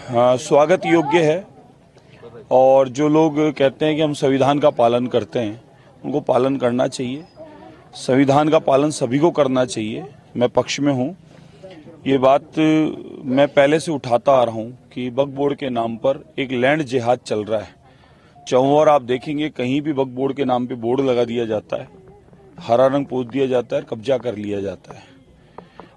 हाँ, स्वागत योग्य है। और जो लोग कहते हैं कि हम संविधान का पालन करते हैं, उनको पालन करना चाहिए। संविधान का पालन सभी को करना चाहिए। मैं पक्ष में हूँ। ये बात मैं पहले से उठाता आ रहा हूँ कि वक्फ बोर्ड के नाम पर एक लैंड जिहाद चल रहा है। चौवर आप देखेंगे, कहीं भी वक्फ बोर्ड के नाम पे बोर्ड लगा दिया जाता है, हरा रंग पोत दिया जाता है, कब्जा कर लिया जाता है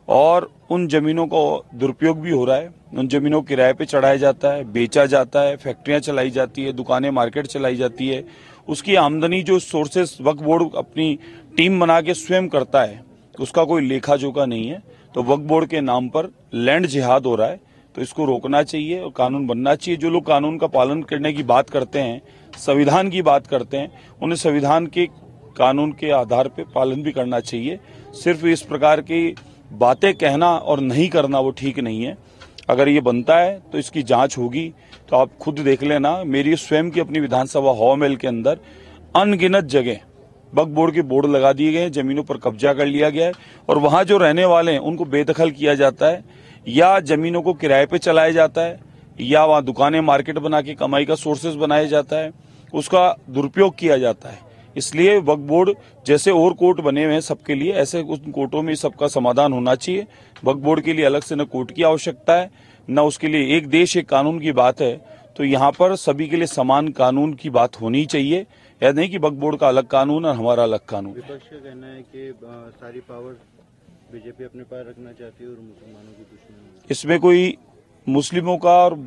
और उन जमीनों का दुरुपयोग भी हो रहा है। उन जमीनों को किराए पे चढ़ाया जाता है, बेचा जाता है, फैक्ट्रियां चलाई जाती है, दुकानें, मार्केट चलाई जाती है। उसकी आमदनी जो सोर्सेस वक्फ बोर्ड अपनी टीम बना के स्वयं करता है, उसका कोई लेखा जोखा नहीं है। तो वक्फ बोर्ड के नाम पर लैंड जिहाद हो रहा है, तो इसको रोकना चाहिए और कानून बनना चाहिए। जो लोग कानून का पालन करने की बात करते हैं, संविधान की बात करते हैं, उन्हें संविधान के कानून के आधार पर पालन भी करना चाहिए। सिर्फ इस प्रकार की बातें कहना और नहीं करना वो ठीक नहीं है। अगर ये बनता है तो इसकी जांच होगी। तो आप खुद देख लेना, मेरी स्वयं की अपनी विधानसभा हवा महल के अंदर अनगिनत जगह वक्फ बोर्ड के बोर्ड लगा दिए गए, जमीनों पर कब्जा कर लिया गया है और वहां जो रहने वाले हैं उनको बेदखल किया जाता है या जमीनों को किराए पे चलाया जाता है या वहां दुकानें, मार्केट बना के कमाई का सोर्सेज बनाया जाता है, उसका दुरुपयोग किया जाता है। इसलिए वक्फ बोर्ड जैसे और कोर्ट बने हुए हैं सबके लिए, ऐसे उन कोर्टों में सबका समाधान होना चाहिए। वक्फ बोर्ड के लिए अलग से न कोर्ट की आवश्यकता है, न उसके लिए एक देश एक कानून की बात है। तो यहाँ पर सभी के लिए समान कानून की बात होनी चाहिए। यह नहीं कि वक्फ बोर्ड का अलग कानून और हमारा अलग कानून। विपक्ष का कहना है कि सारी पावर बीजेपी अपने पास रखना चाहती है और मुसलमानों की दुश्मनी। इसमें कोई मुस्लिमों का और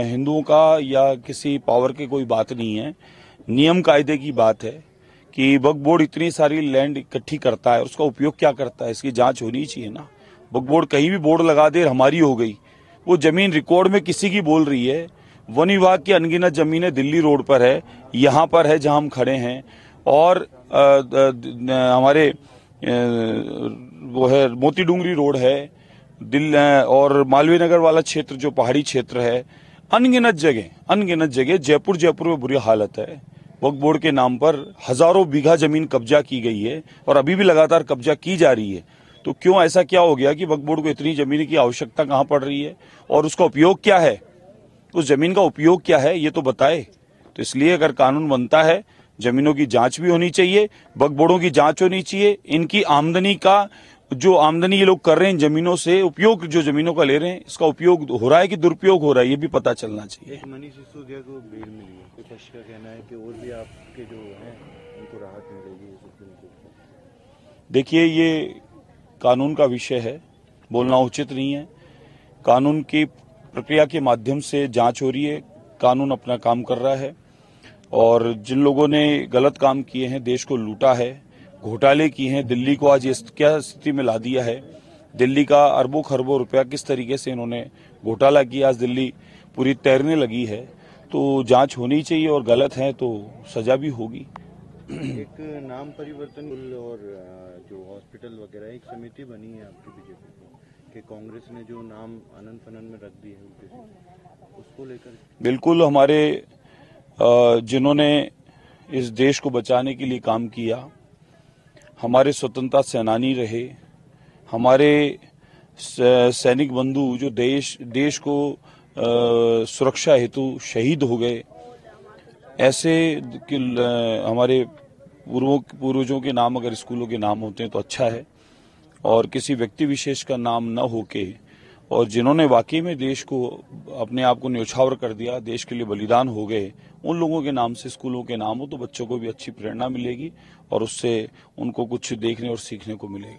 हिंदुओं का या किसी पावर की कोई बात नहीं है। नियम कायदे की बात है कि वक्फ बोर्ड इतनी सारी लैंड इकट्ठी करता है, उसका उपयोग क्या करता है, इसकी जांच होनी चाहिए ना। वक्फ बोर्ड कहीं भी बोर्ड लगा दे, हमारी हो गई, वो जमीन रिकॉर्ड में किसी की बोल रही है। वन विभाग की अनगिनत जमीनें दिल्ली रोड पर है, यहाँ पर है जहां हम खड़े हैं, और हमारे वो है मोती डूंगरी रोड है, दिल्ली और मालवीय नगर वाला क्षेत्र जो पहाड़ी क्षेत्र है, अनगिनत जगह जयपुर में बुरी हालत है। वक्फ बोर्ड के नाम पर हजारों बीघा जमीन कब्जा की गई है और अभी भी लगातार कब्जा की जा रही है। तो क्यों, ऐसा क्या हो गया कि वक्फ बोर्ड को इतनी जमीन की आवश्यकता कहां पड़ रही है और उसका उपयोग क्या है, उस जमीन का उपयोग क्या है, ये तो बताए। तो इसलिए अगर कानून बनता है, जमीनों की जांच भी होनी चाहिए, वक्फ बोर्डों की जांच होनी चाहिए, इनकी आमदनी का जो आमदनी ये लोग कर रहे हैं जमीनों से, उपयोग जो जमीनों का ले रहे हैं, इसका उपयोग हो रहा है कि दुरुपयोग हो रहा है, ये भी पता चलना चाहिए। एक मनीष सिसोदिया को बेल मिली है, विपक्ष का कहना है कि और भी आपके जो हैं उनको राहत मिलेगी सुप्रीम कोर्ट। देखिए, ये कानून का विषय है, बोलना उचित नहीं है। कानून की प्रक्रिया के माध्यम से जांच हो रही है, कानून अपना काम कर रहा है और जिन लोगों ने गलत काम किए हैं, देश को लूटा है, घोटाले किए हैं, दिल्ली को आज इस क्या स्थिति में ला दिया है, दिल्ली का अरबों खरबों रुपया किस तरीके से इन्होंने घोटाला किया, आज दिल्ली पूरी तैरने लगी है। तो जांच होनी चाहिए और गलत है तो सजा भी होगी। एक नाम परिवर्तन और जो हॉस्पिटल वगैरह एक समिति बनी है आपकी बीजेपी की, कि कांग्रेस ने जो नाम आनन फनन में रख दिए हैं, उसको लेकर बिल्कुल हमारे जिन्होंने इस देश को बचाने के लिए काम किया, हमारे स्वतंत्रता सेनानी रहे, हमारे सैनिक बंधु जो देश को सुरक्षा हेतु शहीद हो गए, ऐसे हमारे पूर्वजों के नाम अगर स्कूलों के नाम होते हैं तो अच्छा है, और किसी व्यक्ति विशेष का नाम न होके, और जिन्होंने वाकई में देश को अपने आप को न्यौछावर कर दिया, देश के लिए बलिदान हो गए, उन लोगों के नाम से स्कूलों के नाम हो तो बच्चों को भी अच्छी प्रेरणा मिलेगी और उससे उनको कुछ देखने और सीखने को मिलेगा।